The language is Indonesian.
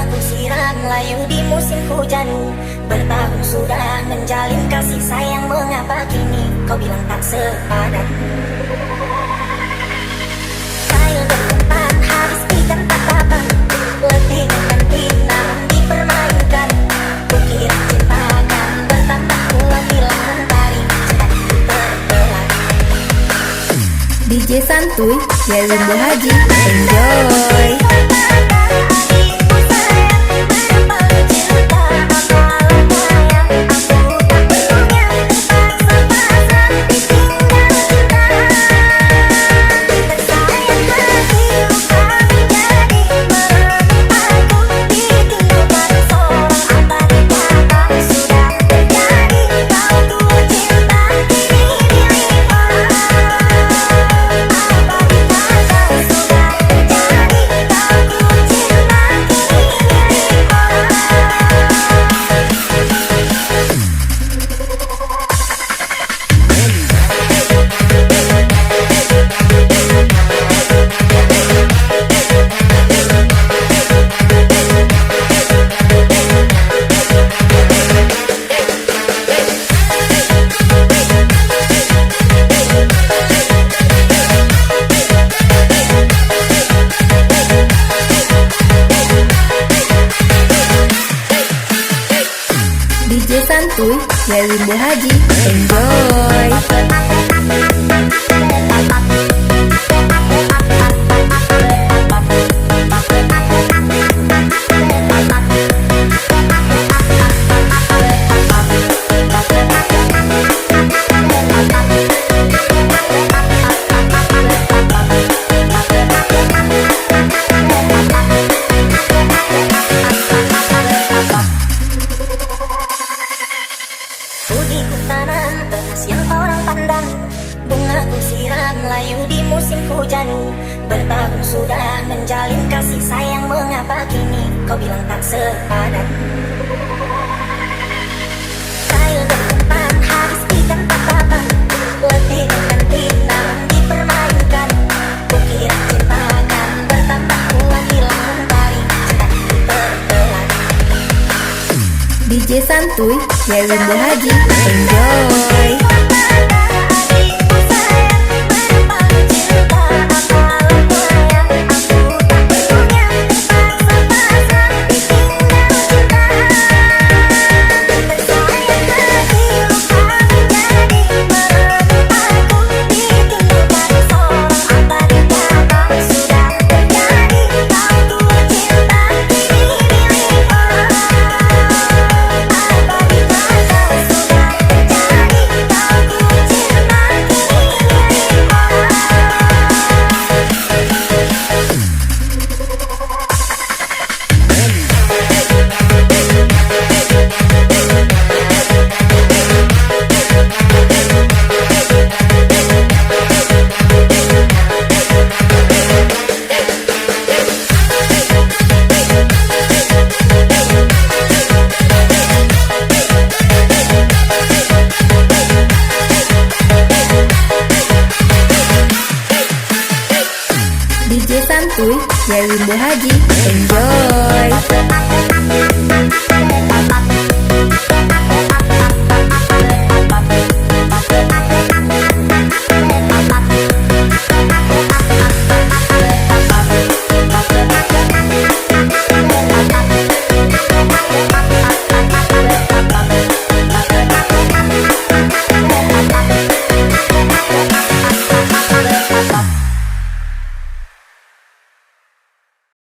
Bungaku siram layu di musim hujan. Bertahun sudah menjalin kasih sayang, mengapa kini kau bilang tak sepadan? Kail bertempat habis ikan tak apa, letih dan namun dipermainkan. Kukira cinta akan bertambah kuat, hilang mentari, hatiku terbelah. DJ Santuy, Yelin Haji, enjoy. DJ Santuy, Yelin Haji, enjoy. Pujiku tanam beras yang orang pandang. Bungaku siram layu di musim hujan. Bertahun sudah menjalin kasih sayang, mengapa kini kau bilang tak sepadan? Kail bertempat habis ikan tak apa, letih dan namun dipermainkan. Kukira cinta akan bertambah kuat, hilang mentari, hatiku terbelah. DJ Santuy, Yelin Haji, enjoy. DJ Santuy, Yelin Haji, enjoy.